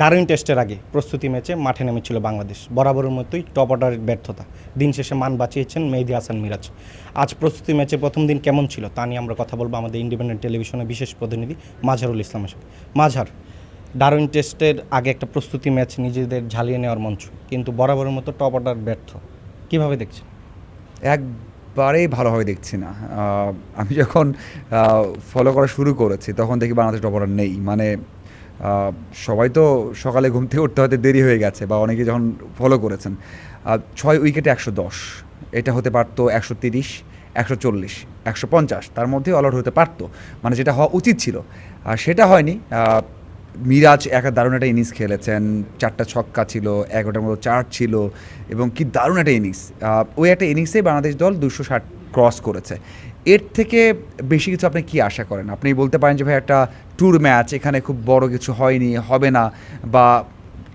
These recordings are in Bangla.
ডারউইন টেস্টের আগে প্রস্তুতি ম্যাচে মাঠে নেমেছিল বাংলাদেশ, বরাবরের মতোই টপ অর্ডারের ব্যর্থতা, দিন শেষে মান বাঁচিয়েছেন মেহেদী হাসান মিরাজ। আজ প্রস্তুতি ম্যাচে প্রথম দিন কেমন ছিল তা নিয়ে আমরা কথা বলবো আমাদের ইন্ডিপেন্ডেন্ট টেলিভিশনের বিশেষ প্রতিনিধি মাঝহারুল ইসলামের সাথে। মাঝহার, ডারউইন টেস্টের আগে একটা প্রস্তুতি ম্যাচ নিজেদের ঝালিয়ে নেওয়ার মঞ্চ, কিন্তু বরাবরের মতো টপ অর্ডার ব্যর্থ, কীভাবে দেখছেন? একবারেই ভালোভাবে দেখছি না। আমি যখন ফলো করা শুরু করেছি তখন দেখি বাংলাদেশ টপ অর্ডার নেই। মানে সবাই তো সকালে ঘুম থেকে উঠতে হয়তো দেরি হয়ে গেছে, বা অনেকে যখন ফলো করেছেন 6 উইকেটে 110, এটা হতে পারতো 130, 140, 150, তার মধ্যে অল আউট হতে পারতো, মানে যেটা হওয়া উচিত ছিল, আর সেটা হয়নি। মিরাজ একা দারুণ একটা ইনিংস খেলেছেন, 4টা ছক্কা ছিল, 11টার মতো 4 ছিল, এবং কি দারুণ একটা ইনিংস। ওই একটা ইনিংসেই বাংলাদেশ দল 260 ক্রস করেছে। এর থেকে বেশি কিছু আপনি কি আশা করেন? আপনি বলতে পারেন যে ভাই একটা ট্যুর ম্যাচ, এখানে খুব বড় কিছু হয়নি, হবে না, বা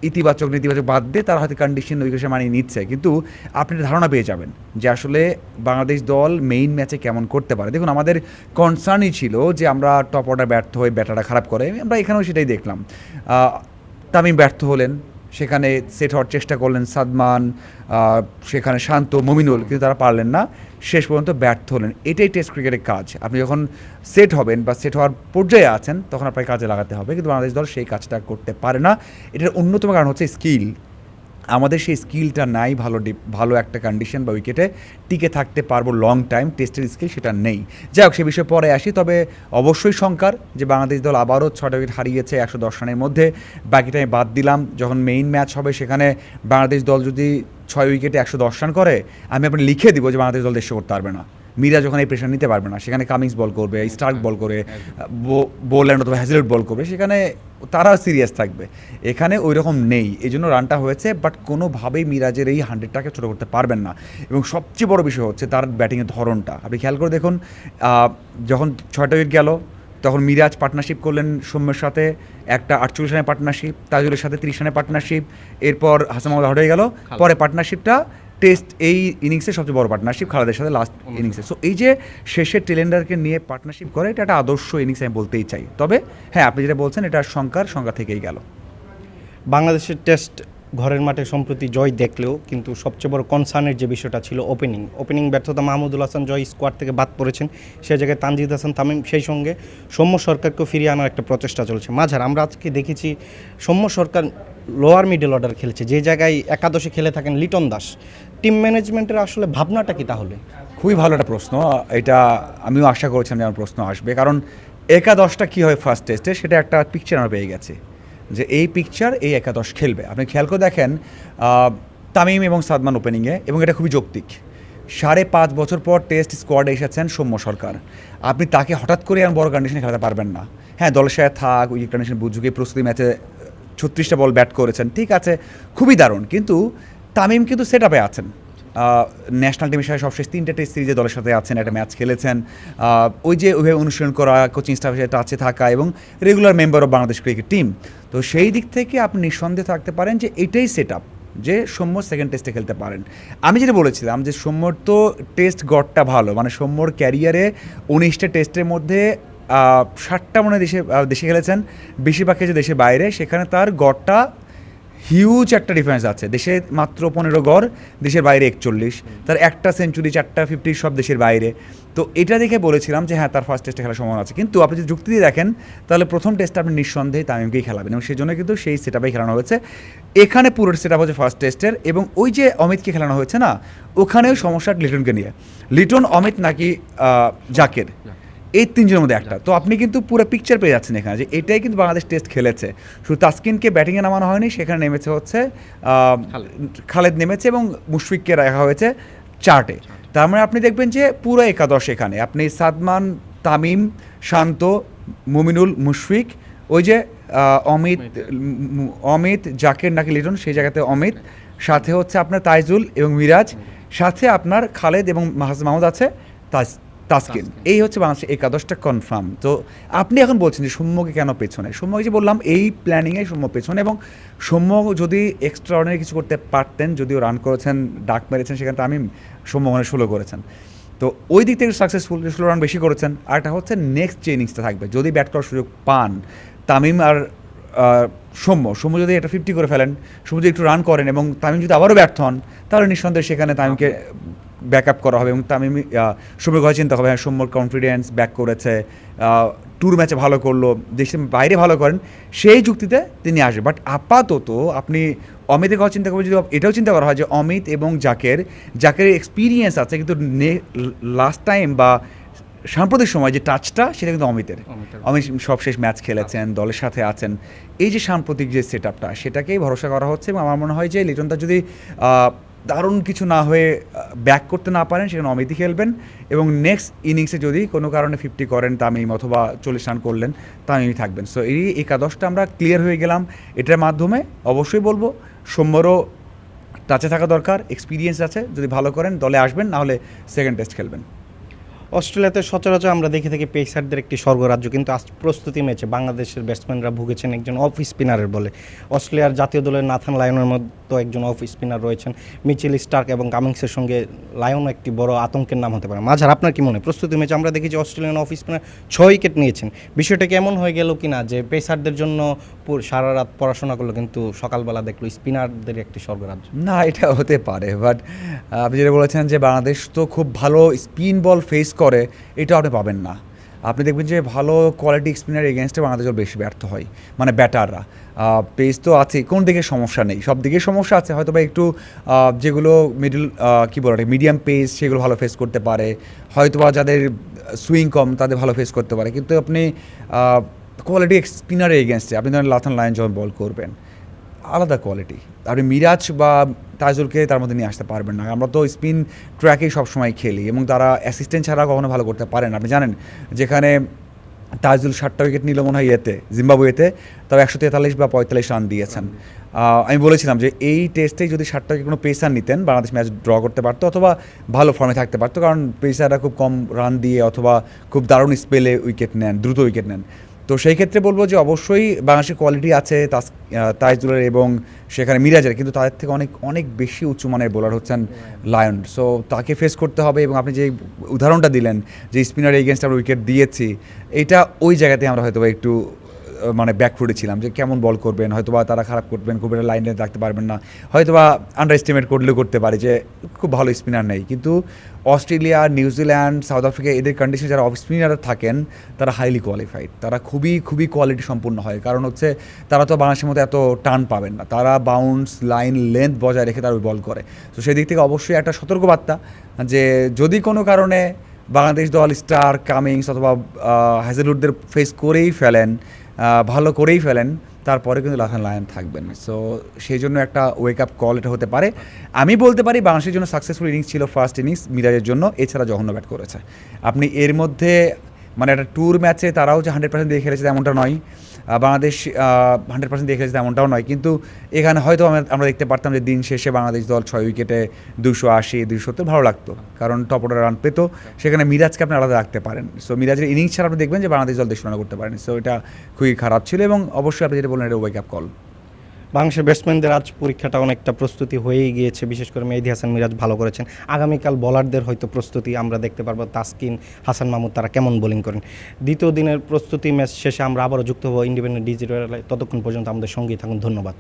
ইতিবাচক নেতিবাচক বাদ দিয়ে তারা হয়তো কন্ডিশন ওই বিষয়ে মানিয়ে নিচ্ছে, কিন্তু আপনি ধারণা পেয়ে যাবেন যে আসলে বাংলাদেশ দল মেইন ম্যাচে কেমন করতে পারে। দেখুন, আমাদের কনসার্নই ছিল যে আমরা টপ অর্ডার ব্যর্থ হয়ে ব্যাটারটা খারাপ করে, আমরা এখানেও সেটাই দেখলাম। তামিম ব্যর্থ হলেন, সেখানে সেট হওয়ার চেষ্টা করলেন সাদমান, সেখানে শান্ত, মমিনুল, কিন্তু তারা পারলেন না, শেষ পর্যন্ত ব্যর্থ হলেন। এটাই টেস্ট ক্রিকেটের কাজ। আপনি যখন সেট হবেন বা সেট হওয়ার পর্যায়ে আছেন তখন আপনাকে কাজে লাগাতে হবে, কিন্তু বাংলাদেশ দল সেই কাজটা করতে পারে না। এটার অন্যতম কারণ হচ্ছে স্কিল। আমাদের সেই স্কিলটা নাই, ভালো একটা কন্ডিশন বা উইকেটে টিকে থাকতে পারবো লং টাইম, টেস্টের স্কিল সেটা নেই। যাই হোক, সে বিষয়ে পরে আসি। তবে অবশ্যই শঙ্কার যে বাংলাদেশ দল আবারও 6টা উইকেট হারিয়েছে 110 রানের মধ্যে, বাকিটা আমি বাদ দিলাম। যখন মেইন ম্যাচ হবে সেখানে বাংলাদেশ দল যদি 6 উইকেটে 110 রান করে, আমি আপনি লিখে দিব যে বাংলাদেশ দল দেশ করতে পারবে না। মিরাজ যখন এই প্রেশার নিতে পারবে না, সেখানে কামিংস বল করবে, স্টার্ক বল করে, বোল্যান্ড অথবা হ্যাজেলউড বল করবে, সেখানে তারা সিরিয়াস থাকবে। এখানে ওই রকম নেই, এই জন্য রানটা হয়েছে, বাট কোনোভাবেই মিরাজের এই 100টাকে ছোটো করতে পারবেন না। এবং সবচেয়ে বড় বিষয় হচ্ছে তার ব্যাটিংয়ের ধরনটা। আপনি খেয়াল করে দেখুন, যখন 6টা উইকেট গেল তখন মিরাজ পার্টনারশিপ করলেন সৌম্যের সাথে, একটা 48 রানের পার্টনারশিপ, তাজুলের সাথে 30 রানের পার্টনারশিপ, এরপর হাসান মাহমুদ আউট হয়ে গেল, পরে পার্টনারশিপটা টেস্ট এই ইনিংসের সবচেয়ে বড় পার্টনারশিপ খালেদের সাথে লাস্ট ইনিংসে। সো এই যে শেষের টেলেন্ডারকে নিয়ে পার্টনারশিপ করে, এটা একটা আদর্শ ইনিংস আমি বলতেই চাই। তবে হ্যাঁ, আপনি যেটা বলছেন এটা সংখ্যা থেকেই গেল। বাংলাদেশের টেস্ট ঘরের মাঠে সম্প্রতি জয় দেখলেও কিন্তু সবচেয়ে বড় কনসার্নের যে বিষয়টা ছিল ওপেনিং ব্যর্থতা। মাহমুদুল হাসান জয় স্কোয়াড থেকে বাদ পড়েছেন, সে জায়গায় তানজিদ হাসান তামিম, সেই সঙ্গে সৌম্য সরকারকেও ফিরিয়ে আনার একটা প্রচেষ্টা চলছে। মাঝার, আমরা আজকে দেখেছি সৌম্য সরকার লোয়ার মিডল অর্ডার খেলেছে, যে জায়গায় একাদশে খেলে থাকেন লিটন দাস। টিম ম্যানেজমেন্টের আসলে ভাবনাটা কি তাহলে? খুবই ভালো একটা প্রশ্ন, এটা আমিও আশা করেছিলাম যে আমার প্রশ্ন আসবে, কারণ একাদশটা কী হয় ফার্স্ট টেস্টে সেটা একটা পিকচার আমরা পেয়ে গেছি যে এই পিকচার এই একাদশ খেলবে। আপনি খেয়াল করে দেখেন তামিম এবং সাদমান ওপেনিংয়ে, এবং এটা খুবই যৌক্তিক। 5.5 বছর পর টেস্ট স্কোয়াডে এসেছেন সৌম্য সরকার, আপনি তাকে হঠাৎ করে আর বড় কন্ডিশনে খেলাতে পারবেন না। হ্যাঁ, দলের সাথে থাক, উইকেট কন্ডিশন বুঝুকে প্রস্তুতি ম্যাচে 36টা বল ব্যাট করেছেন, ঠিক আছে, খুবই দারুণ, কিন্তু তামিম কিন্তু সেট আপে আছেন। ন্যাশনাল টিমের সাথে সবশেষ 3টা টেস্ট সিরিজে দলের সাথে আছেন, একটা ম্যাচ খেলেছেন। ওই যে ওইভাবে অনুশীলন করা, কোচিং স্টাফের সাথে টাচে থাকা, এবং regular member of Bangladesh cricket team. তো সেই দিক থেকে আপনি নিঃসন্দেহে থাকতে পারেন যে এটাই সেট আপ, যে সৌম্য সেকেন্ড টেস্টে খেলতে পারেন। আমি যেটা বলেছিলাম যে সৌম্যর তো টেস্ট গড়টা ভালো, মানে সৌম্যর ক্যারিয়ারে 19টা টেস্টের মধ্যে 60টা মনে দেশে খেলেছেন, বেশিরভাগ খেলেছে দেশের বাইরে, সেখানে তার গড়টা হিউজ একটা ডিফারেন্স আছে। দেশে মাত্র 15 গড়, দেশের বাইরে 41, তার একটা সেঞ্চুরি, 4টা 50 সব দেশের বাইরে। তো এটা দেখে বলেছিলাম যে হ্যাঁ, তার ফার্স্ট টেস্টে খেলার সম্ভাবনা আছে, কিন্তু আপনি যদি যুক্তি দিয়ে দেখেন তাহলে প্রথম টেস্টে আপনি নিঃসন্দেহে তামিমকেই খেলাবেন, এবং সেই জন্য কিন্তু সেই সেট আপেই খেলানো হয়েছে। এখানে পুরো সেট আপ হচ্ছে ফার্স্ট টেস্টের, এবং ওই যে অমিতকে খেলানো হয়েছে না, ওখানেও সমস্যা লিটনকে নিয়ে। লিটন, অমিত নাকি জাকের, এই 3জনের মধ্যে একটা। তো আপনি কিন্তু পুরো পিকচার পেয়ে যাচ্ছেন এখানে যে এটাই কিন্তু বাংলাদেশ টেস্ট খেলেছে। শুধু তাসকিনকে ব্যাটিংয়ে নামানো হয়নি, সেখানে নেমেছে হচ্ছে খালেদ নেমেছে, এবং মুশফিককে রাখা হয়েছে চার্টে। তার মানে আপনি দেখবেন যে পুরো একাদশ এখানে আপনি সাদমান, তামিম, শান্ত, মুমিনুল, মুশফিক, ওই যে অমিত, জাকের নাকি লিটন, সেই জায়গাতে অমিত, সাথে হচ্ছে আপনার তাইজুল এবং মিরাজ, সাথে আপনার খালেদ এবং মাহমুদ আছে, তাসকিন। এই হচ্ছে বাংলাদেশের একাদশটা কনফার্ম। তো আপনি এখন বলছেন যে সৌম্যকে কেন পেছনে? সৌম্যকে যে বললাম এই প্ল্যানিংয়ে সৌম্য পেছনে, এবং সৌম্য যদি এক্সট্রা অর্ডিনারি কিছু করতে পারতেন, যদিও রান করেছেন, ডাক মেরেছেন, সেখানে তামিম, সৌম্য 16 করেছেন, তো ওই দিক থেকে সাকসেসফুল, 16 রান বেশি করেছেন। আর একটা হচ্ছে নেক্সট যে ইনিংসটা থাকবে, যদি ব্যাট করার সুযোগ পান তামিম আর সৌম্য যদি এটা 50 করে ফেলেন, সৌম্য যদি একটু রান করেন এবং তামিম যদি আবারও ব্যর্থ হন, তাহলে নিঃসন্দেহে সেখানে তামিমকে ব্যাক আপ করা হবে এবং তামিম সৌম্যের কথা চিন্তা হবে, হ্যাঁ সৌম্যর কনফিডেন্স ব্যাক করেছে, ট্যুর ম্যাচে ভালো করলো, দেশের বাইরে ভালো করেন, সেই যুক্তিতে তিনি আসবে। বাট আপাতত আপনি অমিতের কথা চিন্তা করবেন, যদি এটাও চিন্তা করা হয় যে অমিত এবং জাকের এক্সপিরিয়েন্স আছে, কিন্তু লাস্ট টাইম বা সাম্প্রতিক সময় যে টাচটা সেটা কিন্তু অমিত সবশেষ ম্যাচ খেলেছেন, দলের সাথে আছেন, এই যে সাম্প্রতিক যে সেট আপটা সেটাকেই ভরসা করা হচ্ছে। এবং আমার মনে হয় যে লিটন দাস যদি দারুণ কিছু না হয়ে ব্যাক করতে না পারেন, সেখানে অমিতই খেলবেন এবং নেক্সট ইনিংসে যদি কোনো কারণে 50 করেন তামিম অথবা 40 রান করলেন, তামিমই থাকবেন। সো এই একাদশটা আমরা ক্লিয়ার হয়ে গেলাম এটার মাধ্যমে। অবশ্যই বলবো সৌম্যরও টাচে থাকা দরকার, এক্সপিরিয়েন্স আছে, যদি ভালো করেন দলে আসবেন, না হলে সেকেন্ড টেস্ট খেলবেন। অস্ট্রেলিয়াতে সচরাচর আমরা দেখে থাকি পেসারদের একটি স্বর্গরাজ্য, কিন্তু আজ প্রস্তুতি ম্যাচে বাংলাদেশের ব্যাটসম্যানরা ভুগেছেন একজন অফ স্পিনারের বলে। অস্ট্রেলিয়ার জাতীয় দলের নাথান লায়নের মতো একজন অফ স্পিনার রয়েছেন, মিচেল স্টার্ক এবং কামিংসের সঙ্গে লায়নও একটি বড় আতঙ্কের নাম হতে পারে। মাঝার আপনার কি মনে হয় প্রস্তুতি ম্যাচে আমরা দেখি যে অস্ট্রেলিয়ান অফ স্পিনার 6 উইকেট নিয়েছেন, বিষয়টা কি এমন হয়ে গেল কি না যে পেসারদের জন্য সারা রাত পড়াশোনা করলো কিন্তু সকালবেলা দেখলো স্পিনারদের একটি স্বর্গরাজ্য? না, এটা হতে পারে, বাট আপনি যেটা বলেছেন যে বাংলাদেশ তো খুব ভালো স্পিন বল ফেস করে, এটাও আপনি পাবেন না। আপনি দেখবেন যে ভালো কোয়ালিটি স্পিনার এগেনস্টে বাংলাদেশ বেশি ব্যর্থ হয়, মানে ব্যাটাররা। পেস তো আছে, কোন দিকে সমস্যা নেই, সব দিকে সমস্যা আছে, হয়তো বা একটু যেগুলো মিডল কী বলে মিডিয়াম পেস সেগুলো ভালো ফেস করতে পারে, হয়তো বা যাদের সুইং কম তাদের ভালো ফেস করতে পারে, কিন্তু আপনি কোয়ালিটি স্পিনারের এগেনস্টে আপনি ধরেন লাথান লায়ন যখন বল করবেন, আলাদা কোয়ালিটি, আপনি মিরাজ বা তাইজুলকে তার মধ্যে নিয়ে আসতে পারবেন না। আমরা তো স্পিন ট্র্যাকেই সবসময় খেলি এবং তারা অ্যাসিস্ট্যান্ট ছাড়া কখনো ভালো করতে পারেন। আপনি জানেন যেখানে তাইজুল 7টা উইকেট নিল মনে হয় জিম্বাবুয়েতে, তাও 143 বা 45 রান দিয়েছেন। আমি বলেছিলাম যে এই টেস্টে যদি 7টা উইকেট কোনো পেসার নিতেন, বাংলাদেশ ম্যাচ ড্র করতে পারতো অথবা ভালো ফর্মে থাকতে পারতো, কারণ পেসাররা খুব কম রান দিয়ে অথবা খুব দারুণ স্পেলে উইকেট নেন, দ্রুত উইকেট নেন। তো সেই ক্ষেত্রে বলবো যে অবশ্যই বাংলাদেশের কোয়ালিটি আছে তাইজুলের এবং সেখানে মিরাজের, কিন্তু তাদের থেকে অনেক অনেক বেশি উচ্চমানের বোলার হচ্ছেন লায়ন। সো তাকে ফেস করতে হবে। এবং আপনি যে উদাহরণটা দিলেন যে স্পিনার এগেনস্ট আমরা উইকেট দিয়েছি, এইটা ওই জায়গাতে আমরা হয়তো একটু মানে ব্যাকফুটে ছিলাম যে কেমন বল করবেন, হয়তোবা তারা খারাপ করবেন, খুব একটা লাইনে রাখতে পারবেন না, হয়তোবা আন্ডার এস্টিমেট করলেও করতে পারে যে খুব ভালো স্পিনার নেই। কিন্তু অস্ট্রেলিয়া, নিউজিল্যান্ড, সাউথ আফ্রিকা এদের কন্ডিশনে যারা অফ স্পিনার থাকেন তারা হাইলি কোয়ালিফাইড, তারা খুবই খুবই কোয়ালিটি সম্পূর্ণ হয়। কারণ হচ্ছে তারা তো বাংলাদেশের মতো এত টান পাবেন না, তারা বাউন্স লাইন লেন্থ বজায় রেখে তারা বল করে। তো সেই দিক থেকে অবশ্যই একটা সতর্কবার্তা যে যদি কোনো কারণে বাংলাদেশ দল স্টার, কামিংস অথবা হ্যাজেলউডদের ফেস করেই ফেলেন, ভালো করেই ফেলেন, তারপরে কিন্তু লাথান লায়ন থাকবেন। সো সেই জন্য একটা ওয়েক আপ কল এটা হতে পারে। আমি বলতে পারি বাংলাদেশের জন্য সাকসেসফুল ইনিংস ছিল ফার্স্ট ইনিংস মিরাজের জন্য, এছাড়া জঘন্য ব্যাট করেছে। আপনি এর মধ্যে মানে একটা ট্যুর ম্যাচে তারাও যে 100% দিয়ে খেলেছে তেমনটা নয়, বাংলাদেশ 100% দিয়ে খেলেছে তেমনটাও নয়, কিন্তু এখানে হয়তো আমরা দেখতে পারতাম যে দিন শেষে বাংলাদেশ দল 6 উইকেটে 280, 270 ভালো লাগতো, কারণ টপ অর্ডার রান পেত। সেখানে মিরাজকে আপনি আলাদা রাখতে পারেন। সো মিরাজের ইনিংস ছাড়া আপনি দেখবেন যে বাংলাদেশ দল 150 রান করতে পারেন। সো এটা খুবই খারাপ ছিল এবং অবশ্যই আপনি যেটা বললেন এটা ওয়েক আপ কল। বাংলাদেশের ব্যাটসম্যানদের আজ পরীক্ষাটা অনেকটা প্রস্তুতি হয়েই গিয়েছে, বিশেষ করে মেহেদী হাসান মিরাজ ভালো করেছেন। আগামীকাল বলারদের হয়তো প্রস্তুতি আমরা দেখতে পারবো, তাসকিন, হাসান মাহমুদ তারা কেমন বোলিং করেন। দ্বিতীয় দিনের প্রস্তুতি ম্যাচ শেষে আমরা আবারও যুক্ত হবো ইন্ডিপেন্ডেন্ট ডিজিটাল। ততক্ষণ পর্যন্ত আমাদের সঙ্গেই থাকুন, ধন্যবাদ।